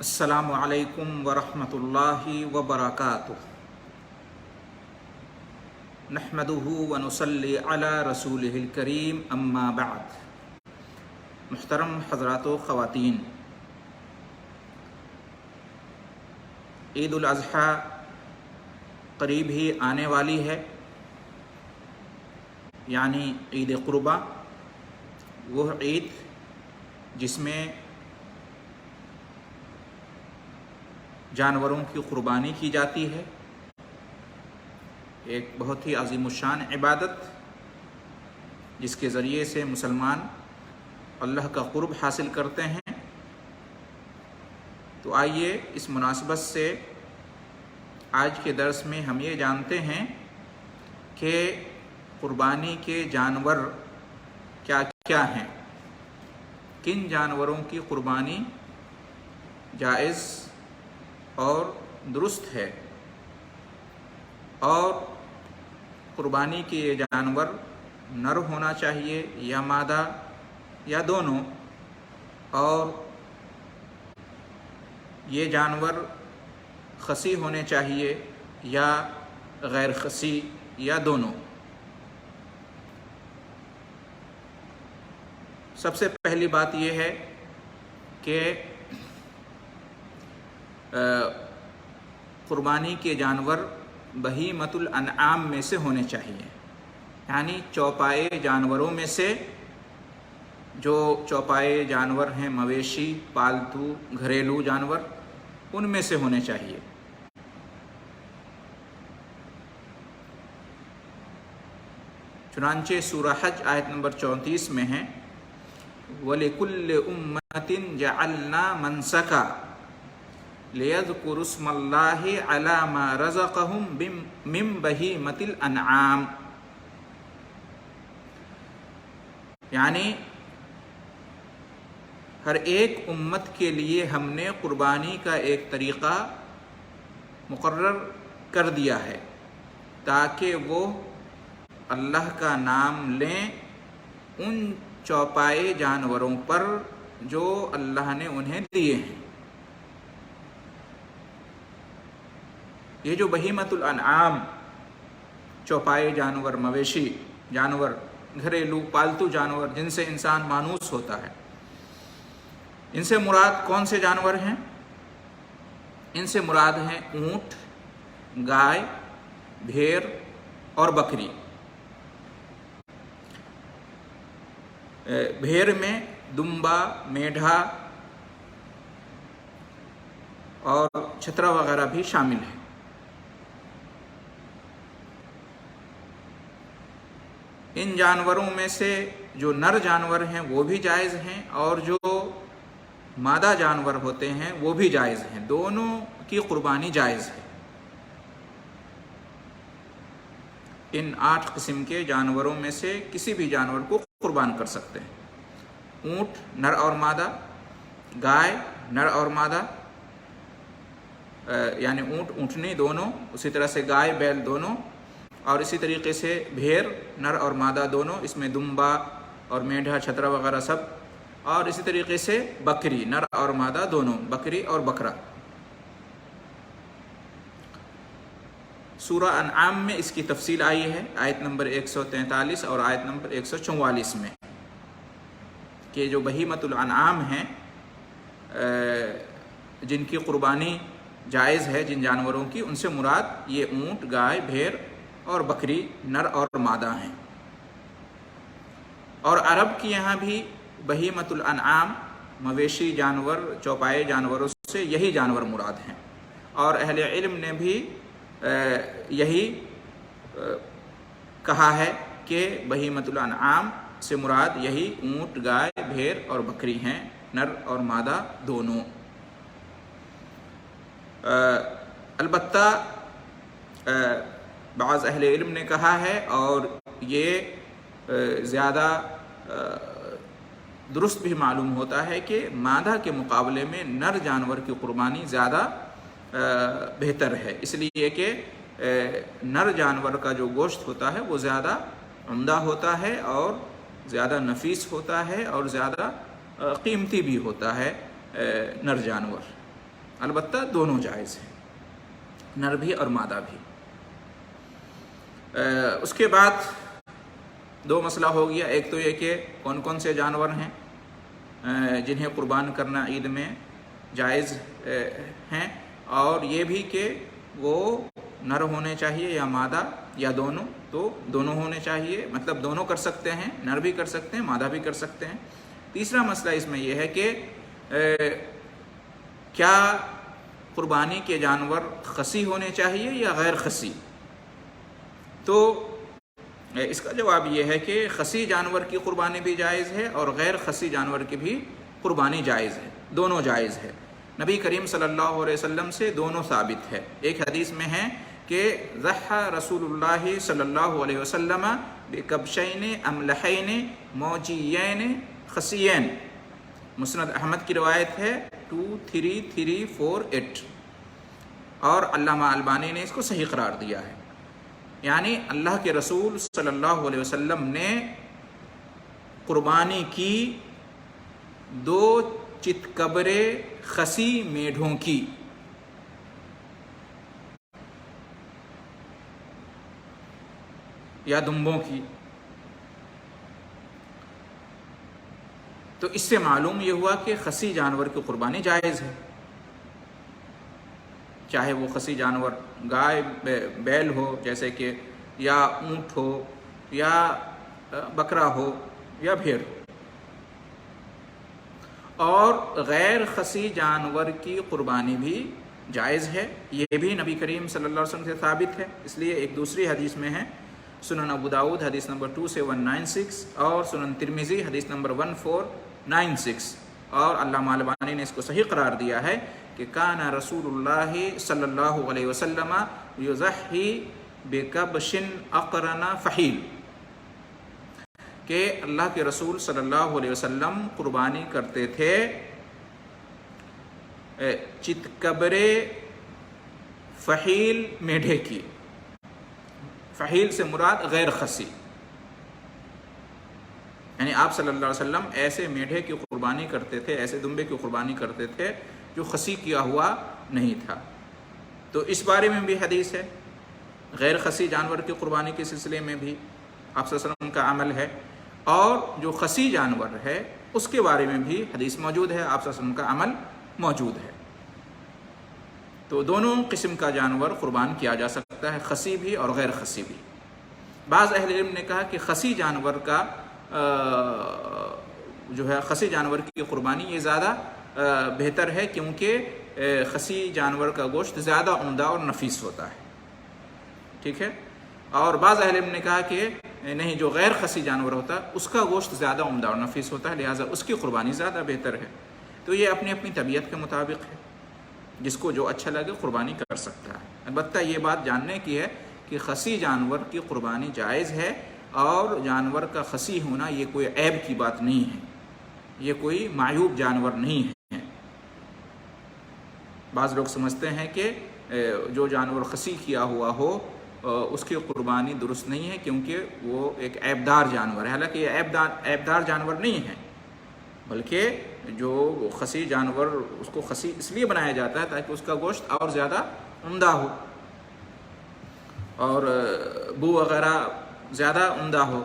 السلام علیکم ورحمۃ اللہ وبرکاتہ۔ نحمدہ ونصلی علی رسولہ الکریم، اما بعد۔ محترم حضرات و خواتین، عید الاضحیٰ قریب ہی آنے والی ہے، یعنی عید قربہ، وہ عید جس میں جانوروں کی قربانی کی جاتی ہے۔ ایک بہت ہی عظیم الشان عبادت جس کے ذریعے سے مسلمان اللہ کا قرب حاصل کرتے ہیں۔ تو آئیے اس مناسبت سے آج کے درس میں ہم یہ جانتے ہیں کہ قربانی کے جانور کیا کیا ہیں، کن جانوروں کی قربانی جائز اور درست ہے، اور قربانی کے یہ جانور نر ہونا چاہیے یا مادہ یا دونوں، اور یہ جانور خصی ہونے چاہیے یا غیر خصی یا دونوں۔ سب سے پہلی بات یہ ہے کہ قربانی کے جانور بہیمۃ الانعام میں سے ہونے چاہیے، یعنی چوپائے جانوروں میں سے، جو چوپائے جانور ہیں، مویشی، پالتو، گھریلو جانور، ان میں سے ہونے چاہیے۔ چنانچہ سورہ حج آیت نمبر 34 میں ہے، وَلِكُلِّ أُمَّةٍ جَعَلْنَا مَنْسَكًا لِيَذْكُرُوا اسْمَ اللَّهِ عَلَى مَا رَزَقَهُم مِّن بَهِيمَةِ الْأَنْعَامِ، یعنی ہر ایک امت کے لیے ہم نے قربانی کا ایک طریقہ مقرر کر دیا ہے تاکہ وہ اللہ کا نام لیں ان چوپائے جانوروں پر جو اللہ نے انہیں دیے ہیں۔ یہ جو بہیمۃ الانعام، چوپائے جانور، مویشی جانور، گھریلو پالتو جانور جن سے انسان مانوس ہوتا ہے، ان سے مراد کون سے جانور ہیں؟ ان سے مراد ہیں اونٹ، گائے، بھیڑ اور بکری۔ بھیڑ میں دمبا، میڈھا اور چھترا وغیرہ بھی شامل ہیں۔ ان جانوروں میں سے جو نر جانور ہیں وہ بھی جائز ہیں، اور جو مادہ جانور ہوتے ہیں وہ بھی جائز ہیں، دونوں کی قربانی جائز ہے۔ ان 8 قسم کے جانوروں میں سے کسی بھی جانور کو قربان کر سکتے ہیں۔ اونٹ نر اور مادہ، گائے نر اور مادہ، یعنی اونٹ اونٹنی دونوں، اسی طرح سے گائے بیل دونوں، اور اسی طریقے سے بھیڑ نر اور مادہ دونوں، اس میں دمبا اور میڈھا، چھترا وغیرہ سب، اور اسی طریقے سے بکری نر اور مادہ دونوں، بکری اور بکرا۔ سورہ انعام میں اس کی تفصیل آئی ہے، آیت نمبر 143 اور آیت نمبر 144 میں، کہ جو بہیمۃ الانعام ہیں، جن کی قربانی جائز ہے، جن جانوروں کی، ان سے مراد یہ اونٹ، گائے، بھیڑ اور بکری نر اور مادہ ہیں۔ اور عرب کی یہاں بھی بہیمۃ الانعام، مویشی جانور، چوپائے جانوروں سے یہی جانور مراد ہیں، اور اہل علم نے بھی یہی کہا ہے کہ بہیمۃ الانعام سے مراد یہی اونٹ، گائے، بھیڑ اور بکری ہیں، نر اور مادہ دونوں۔ البتہ بعض اہل علم نے کہا ہے، اور یہ زیادہ درست بھی معلوم ہوتا ہے، کہ مادہ کے مقابلے میں نر جانور کی قربانی زیادہ بہتر ہے، اس لیے کہ نر جانور کا جو گوشت ہوتا ہے وہ زیادہ عمدہ ہوتا ہے، اور زیادہ نفیس ہوتا ہے، اور زیادہ قیمتی بھی ہوتا ہے نر جانور۔ البتہ دونوں جائز ہیں، نر بھی اور مادہ بھی۔ اس کے بعد دو مسئلہ ہو گیا، ایک تو یہ کہ کون کون سے جانور ہیں جنہیں قربان کرنا عید میں جائز ہیں، اور یہ بھی کہ وہ نر ہونے چاہیے یا مادہ یا دونوں، تو دونوں ہونے چاہیے، مطلب دونوں کر سکتے ہیں، نر بھی کر سکتے ہیں، مادہ بھی کر سکتے ہیں۔ تیسرا مسئلہ اس میں یہ ہے کہ کیا قربانی کے جانور خصی ہونے چاہیے یا غیر خصی؟ تو اس کا جواب یہ ہے کہ خصی جانور کی قربانی بھی جائز ہے اور غیر خصی جانور کی بھی قربانی جائز ہے، دونوں جائز ہے۔ نبی کریم صلی اللہ علیہ وسلم سے دونوں ثابت ہے۔ ایک حدیث میں ہے کہ ضحى رسول اللہ صلی اللہ علیہ وسلم بکبشین املحین موجیین خصیین، مسند احمد کی روایت ہے 23348، اور علامہ البانی نے اس کو صحیح قرار دیا ہے۔ یعنی اللہ کے رسول صلی اللہ علیہ وسلم نے قربانی کی 2 چتکبرے خصی میڈھوں کی، یا دمبوں کی۔ تو اس سے معلوم یہ ہوا کہ خصی جانور کی قربانی جائز ہے، چاہے وہ خصی جانور گائے بیل ہو جیسے کہ، یا اونٹ ہو، یا بکرا ہو، یا بھیڑ ہو۔ اور غیر خصی جانور کی قربانی بھی جائز ہے، یہ بھی نبی کریم صلی اللہ علیہ وسلم سے ثابت ہے۔ اس لیے ایک دوسری حدیث میں ہے، سنن ابو داؤد حدیث نمبر 2796 اور سنن ترمذی حدیث نمبر 1496، اور علامہ البانی نے اس کو صحیح قرار دیا ہے کہ کان رسول اللہ صلی اللہ علیہ وسلم یضحی بکبش اقرن فحیل، کہ اللہ کے رسول صلی اللہ علیہ وسلم قربانی کرتے تھے چتکبرے فحیل میڈھے کی۔ فحیل سے مراد غیر خصی، یعنی آپ صلی اللہ علیہ وسلم ایسے میڈھے کی قربانی کرتے تھے، ایسے دمبے کی قربانی کرتے تھے جو خصی کیا ہوا نہیں تھا۔ تو اس بارے میں بھی حدیث ہے، غیر خصی جانور کی قربانی کے سلسلے میں بھی آپ صلی اللہ علیہ وسلم کا عمل ہے، اور جو خصی جانور ہے اس کے بارے میں بھی حدیث موجود ہے، آپ صلی اللہ علیہ وسلم کا عمل موجود ہے۔ تو دونوں قسم کا جانور قربان کیا جا سکتا ہے، خصی بھی اور غیر خصی بھی۔ بعض اہل علم نے کہا کہ خصی جانور کا جو ہے خصی جانور کی قربانی یہ زیادہ بہتر ہے، کیونکہ خصی جانور کا گوشت زیادہ عمدہ اور نفیس ہوتا ہے، ٹھیک ہے۔ اور بعض اہل علم نے کہا کہ نہیں، جو غیر خصی جانور ہوتا ہے اس کا گوشت زیادہ عمدہ اور نفیس ہوتا ہے، لہٰذا اس کی قربانی زیادہ بہتر ہے۔ تو یہ اپنی اپنی طبیعت کے مطابق ہے، جس کو جو اچھا لگے قربانی کر سکتا ہے۔ البتہ یہ بات جاننے کی ہے کہ خصی جانور کی قربانی جائز ہے، اور جانور کا خصی ہونا یہ کوئی عیب کی بات نہیں ہے، یہ کوئی معیوب جانور نہیں ہے۔ بعض لوگ سمجھتے ہیں کہ جو جانور خصی کیا ہوا ہو اس کی قربانی درست نہیں ہے کیونکہ وہ ایک عیبدار جانور ہے، حالانکہ یہ عیبدار جانور نہیں ہے، بلکہ جو خصی جانور اس کو خصی اس لیے بنایا جاتا ہے تاکہ اس کا گوشت اور زیادہ عمدہ ہو اور بو وغیرہ زیادہ عمدہ ہو،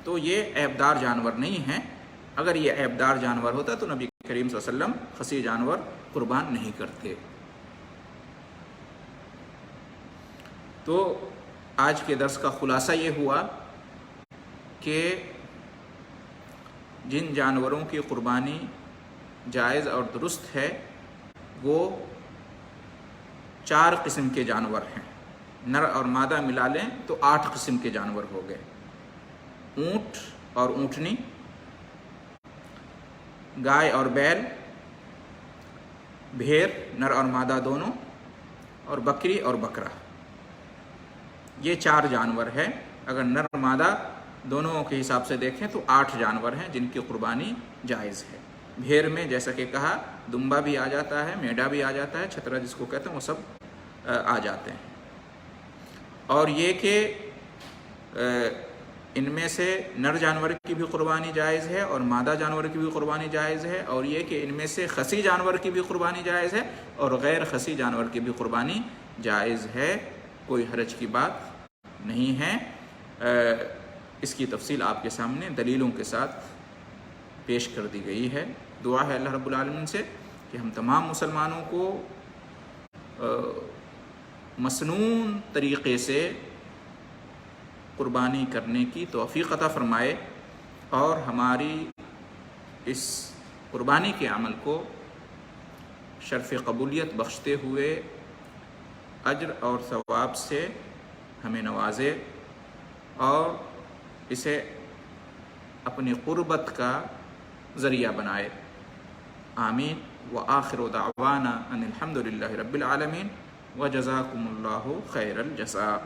تو یہ عیبدار جانور نہیں ہے۔ اگر یہ عیبدار جانور ہوتا تو نبی کریم صلی اللہ علیہ وسلم خصی جانور قربان نہیں کرتے۔ تو آج کے درس کا خلاصہ یہ ہوا کہ جن جانوروں کی قربانی جائز اور درست ہے وہ 4 قسم کے جانور ہیں، نر اور مادہ ملا لیں تو 8 قسم کے جانور ہو گئے۔ اونٹ اور اونٹنی، گائے اور بیل، بھیڑ نر اور مادہ دونوں، اور بکری اور بکرا، یہ 4 جانور ہیں۔ اگر نر مادہ دونوں کے حساب سے دیکھیں تو 8 جانور ہیں جن کی قربانی جائز ہے۔ بھیڑ میں جیسا کہ کہا دمبا بھی آ جاتا ہے، میڈا بھی آ جاتا ہے، چھترا جس کو کہتے ہیں، وہ سب آ جاتے ہیں۔ اور یہ کہ ان میں سے نر جانور کی بھی قربانی جائز ہے اور مادہ جانور کی بھی قربانی جائز ہے، اور یہ کہ ان میں سے خصی جانور کی بھی قربانی جائز ہے اور غیر خصی جانور کی بھی قربانی جائز ہے، کوئی حرج کی بات نہیں ہے۔ اس کی تفصیل آپ کے سامنے دلیلوں کے ساتھ پیش کر دی گئی ہے۔ دعا ہے اللہ رب العالمین سے کہ ہم تمام مسلمانوں کو مسنون طریقے سے قربانی کرنے کی توفیق عطا فرمائے اور ہماری اس قربانی کے عمل کو شرف قبولیت بخشتے ہوئے اجر اور ثواب سے ہمیں نوازے اور اسے اپنی قربت کا ذریعہ بنائے۔ آمین۔ وآخر دعوانا ان الحمد للہ رب العالمین وجزاکم اللہ خیر الجزاء۔